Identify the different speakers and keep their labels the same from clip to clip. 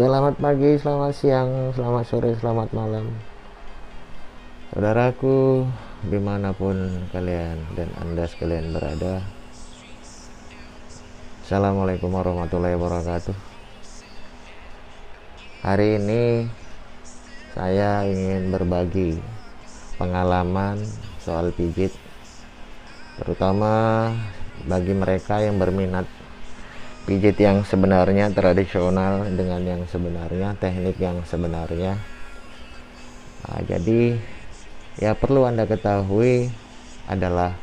Speaker 1: Selamat pagi, selamat siang, selamat sore, selamat malam, saudaraku, dimanapun kalian dan anda sekalian berada. Assalamualaikum warahmatullahi wabarakatuh. Hari ini saya ingin berbagi pengalaman soal pijit, terutama bagi mereka yang berminat pijit yang sebenarnya tradisional dengan yang sebenarnya, teknik yang sebenarnya. Jadi ya perlu Anda ketahui adalah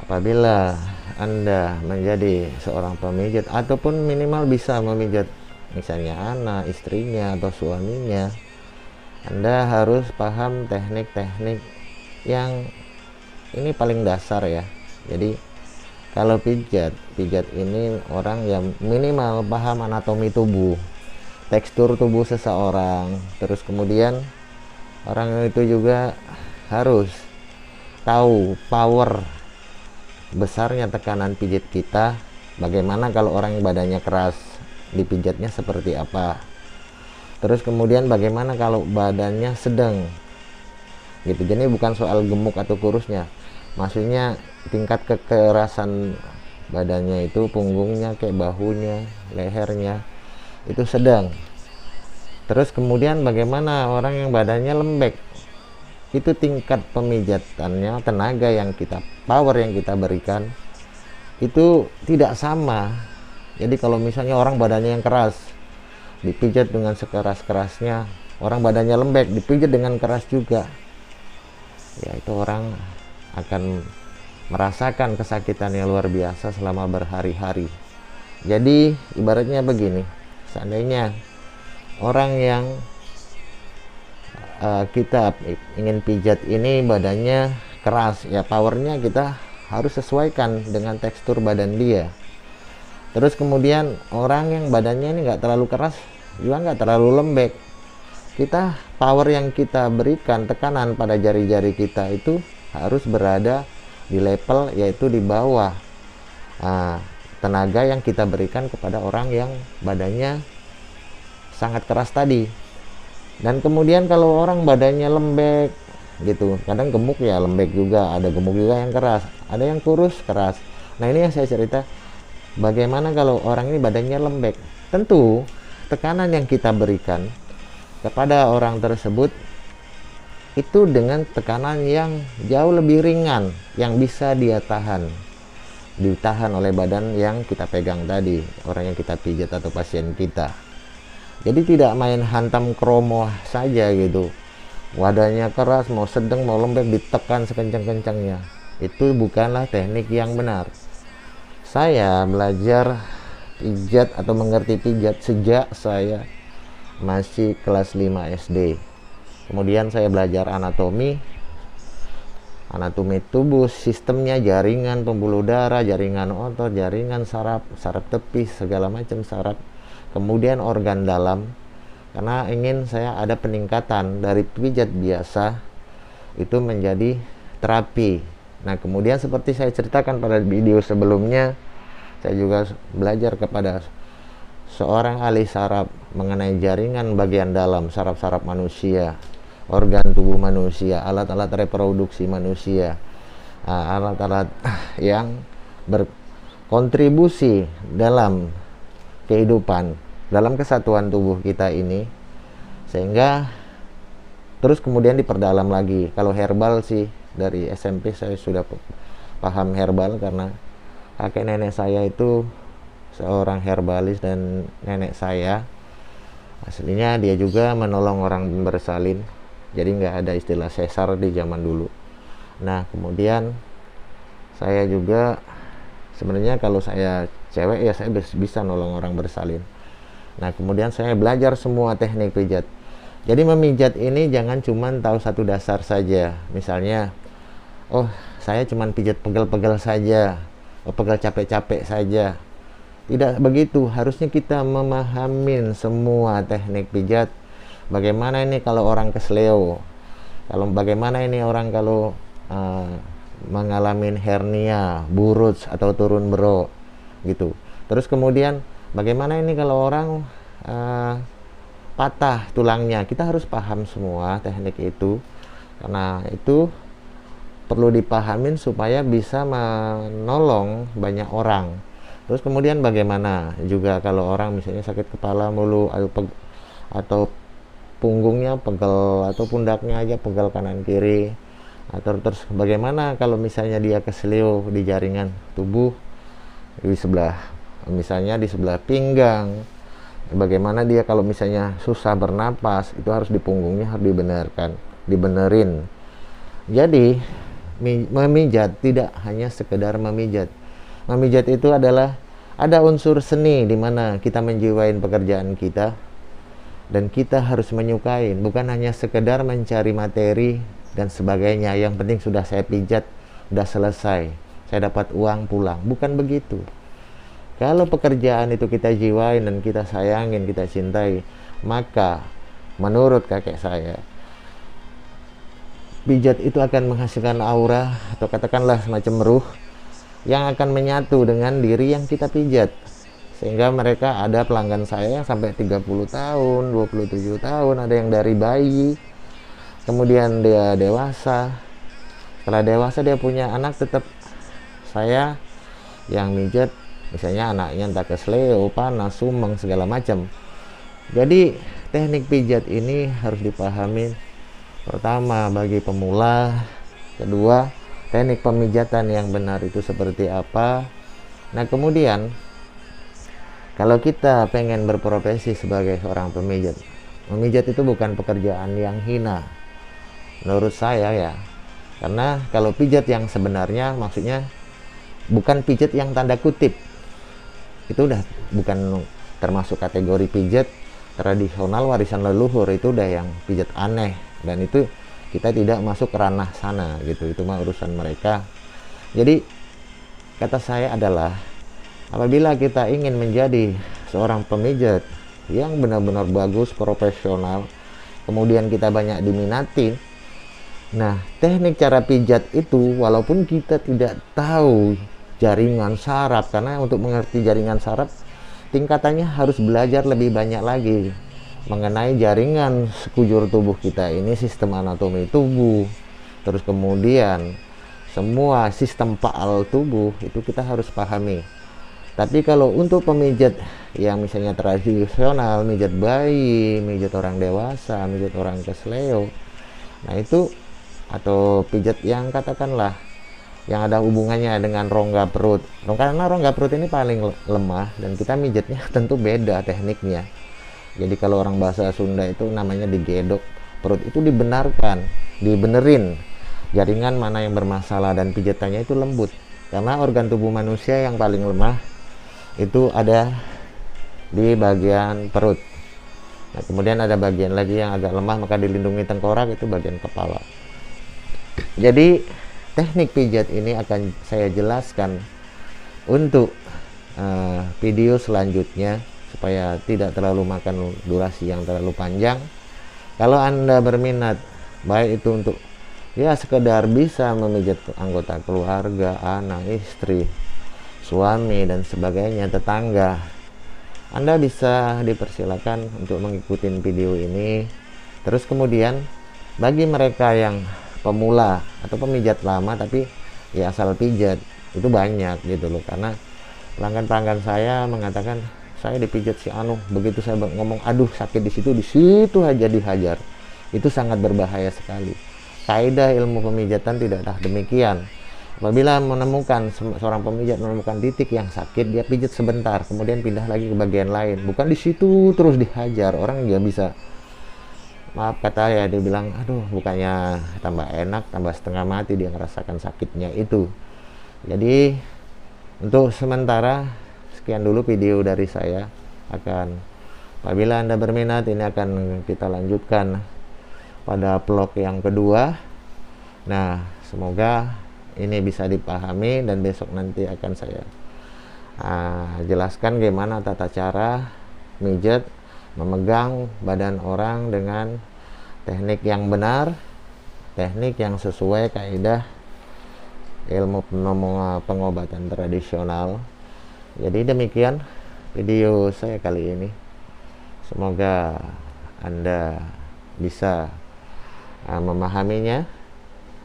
Speaker 1: apabila Anda menjadi seorang pemijit ataupun minimal bisa memijat misalnya anak, istrinya atau suaminya, Anda harus paham teknik-teknik yang ini paling dasar ya. Jadi kalau pijat ini orang yang minimal paham anatomi tubuh, tekstur tubuh seseorang, terus kemudian orang itu juga harus tahu power besarnya tekanan pijit kita, bagaimana kalau orang yang badannya keras dipijatnya seperti apa, terus kemudian bagaimana kalau badannya sedang gitu. Jadi bukan soal gemuk atau kurusnya, maksudnya tingkat kekerasan badannya itu, punggungnya kayak bahunya, lehernya itu sedang. Terus kemudian bagaimana orang yang badannya lembek, itu tingkat pemijatannya, tenaga yang kita, power yang kita berikan itu tidak sama. Jadi kalau misalnya orang badannya yang keras dipijat dengan sekeras-kerasnya, orang badannya lembek dipijat dengan keras juga, ya itu orang akan merasakan kesakitan yang luar biasa selama berhari-hari. Jadi ibaratnya begini, seandainya orang yang kita ingin pijat ini badannya keras, ya powernya kita harus sesuaikan dengan tekstur badan dia. Terus kemudian orang yang badannya ini nggak terlalu keras juga nggak terlalu lembek, kita power yang kita berikan, tekanan pada jari-jari kita itu harus berada di level, yaitu di bawah tenaga yang kita berikan kepada orang yang badannya sangat keras tadi. Dan kemudian kalau orang badannya lembek gitu, kadang gemuk ya lembek juga, ada gemuk juga yang keras, ada yang kurus keras. Nah ini yang saya cerita, bagaimana kalau orang ini badannya lembek. Tentu tekanan yang kita berikan kepada orang tersebut itu dengan tekanan yang jauh lebih ringan, yang bisa dia ditahan oleh badan yang kita pegang tadi, orang yang kita pijat atau pasien kita. Jadi tidak main hantam kromo saja gitu, wadahnya keras, mau sedang mau lembek ditekan sekencang-kencangnya, itu bukanlah teknik yang benar. Saya belajar pijat atau mengerti pijat sejak saya masih kelas 5 SD. Kemudian saya belajar anatomi tubuh, sistemnya, jaringan pembuluh darah, jaringan otot, jaringan saraf tepis, segala macam saraf. Kemudian organ dalam, karena ingin saya ada peningkatan dari pijat biasa itu menjadi terapi. Nah kemudian seperti saya ceritakan pada video sebelumnya, saya juga belajar kepada seorang ahli saraf mengenai jaringan bagian dalam saraf-saraf manusia, organ tubuh manusia, alat-alat reproduksi manusia, alat-alat yang berkontribusi dalam kehidupan, dalam kesatuan tubuh kita ini. Sehingga terus kemudian diperdalam lagi. Kalau herbal sih dari SMP saya sudah paham herbal, karena kakek nenek saya itu seorang herbalis, dan nenek saya aslinya dia juga menolong orang bersalin. Jadi nggak ada istilah sesar di zaman dulu. Nah kemudian saya juga sebenarnya kalau saya cewek ya saya bisa nolong orang bersalin. Nah kemudian saya belajar semua teknik pijat. Jadi memijat ini jangan cuma tahu satu dasar saja. Misalnya, oh saya cuma pijat pegel-pegel saja, pegel capek-capek saja. Tidak begitu, harusnya kita memahamin semua teknik pijat. Bagaimana ini kalau orang kesleo, bagaimana ini orang kalau mengalami hernia, burut atau turun bro gitu. Terus kemudian bagaimana ini kalau orang patah tulangnya. Kita harus paham semua teknik itu, karena itu perlu dipahamin supaya bisa menolong banyak orang. Terus kemudian bagaimana juga kalau orang misalnya sakit kepala mulu, atau punggungnya pegel, atau pundaknya aja pegel kanan kiri, atau terus bagaimana kalau misalnya dia keseleo di jaringan tubuh di sebelah, misalnya di sebelah pinggang, bagaimana dia kalau misalnya susah bernapas, itu harus di punggungnya harus dibenerin. Jadi memijat tidak hanya sekedar memijat. Memijat itu adalah ada unsur seni di mana kita menjiwain pekerjaan kita dan kita harus menyukain, bukan hanya sekedar mencari materi dan sebagainya. Yang penting sudah saya pijat, sudah selesai, saya dapat uang pulang. Bukan begitu. Kalau pekerjaan itu kita jiwain dan kita sayangin, kita cintai, maka menurut kakek saya, pijat itu akan menghasilkan aura atau katakanlah semacam ruh yang akan menyatu dengan diri yang kita pijat. Sehingga mereka ada pelanggan saya yang sampai 30 tahun, 27 tahun, ada yang dari bayi, kemudian dia dewasa. Setelah dewasa dia punya anak, tetap saya yang mijat, misalnya anaknya entah kesleo, panas, sumeng, segala macam. Jadi teknik pijat ini harus dipahami, pertama bagi pemula, kedua teknik pemijatan yang benar itu seperti apa. Nah kemudian kalau kita pengen berprofesi sebagai seorang pemijat, memijat itu bukan pekerjaan yang hina menurut saya ya, karena kalau pijat yang sebenarnya maksudnya bukan pijat yang tanda kutip, itu udah bukan termasuk kategori pijat tradisional warisan leluhur, itu udah yang pijat aneh, dan itu kita tidak masuk ke ranah sana gitu, itu mah urusan mereka. Jadi kata saya adalah apabila kita ingin menjadi seorang pemijat yang benar-benar bagus, profesional, kemudian kita banyak diminati, nah teknik cara pijat itu walaupun kita tidak tahu jaringan saraf, karena untuk mengerti jaringan saraf tingkatannya harus belajar lebih banyak lagi mengenai jaringan sekujur tubuh kita ini, sistem anatomi tubuh, terus kemudian semua sistem faal tubuh itu kita harus pahami. Tapi kalau untuk pemijat yang misalnya tradisional, mijat bayi, mijat orang dewasa, mijat orang kesleo, nah itu, atau pijat yang katakanlah yang ada hubungannya dengan rongga perut, karena rongga perut ini paling lemah dan kita mijatnya tentu beda tekniknya. Jadi kalau orang bahasa Sunda itu namanya digedok, perut itu dibenerin jaringan mana yang bermasalah, dan pijatannya itu lembut, karena organ tubuh manusia yang paling lemah itu ada di bagian perut. Nah, kemudian ada bagian lagi yang agak lemah, maka dilindungi tengkorak, itu bagian kepala. Jadi teknik pijat ini akan saya jelaskan untuk video selanjutnya supaya tidak terlalu makan durasi yang terlalu panjang. Kalau Anda berminat, baik itu untuk ya sekedar bisa memijat anggota keluarga, anak, istri, suami dan sebagainya, tetangga, Anda bisa dipersilakan untuk mengikuti video ini. Terus kemudian bagi mereka yang pemula atau pemijat lama tapi ya asal pijat, itu banyak gitu loh, karena pelanggan-pelanggan saya mengatakan saya dipijat si anu, begitu saya ngomong aduh sakit di situ aja dihajar. Itu sangat berbahaya sekali. Kaidah ilmu pemijatan tidaklah demikian. Apabila menemukan seorang pemijat menemukan titik yang sakit, dia pijat sebentar, kemudian pindah lagi ke bagian lain, bukan di situ terus dihajar. Orang dia bisa, maaf kata ya, dia bilang aduh bukannya tambah enak, tambah setengah mati dia ngerasakan sakitnya itu. Jadi untuk sementara sekian dulu video dari saya. Apabila Anda berminat, ini akan kita lanjutkan pada vlog yang kedua. Nah semoga ini bisa dipahami, dan besok nanti akan saya jelaskan gimana tata cara mijat, memegang badan orang dengan teknik yang benar, teknik yang sesuai kaidah ilmu pengobatan tradisional. Jadi demikian video saya kali ini. Semoga Anda bisa memahaminya,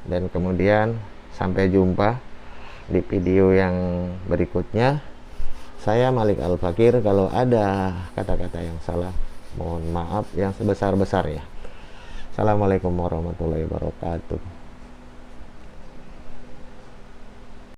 Speaker 1: dan kemudian sampai jumpa di video yang berikutnya. Saya Malik Al-Fakir. Kalau ada kata-kata yang salah, mohon maaf yang sebesar-besarnya. Assalamualaikum warahmatullahi wabarakatuh.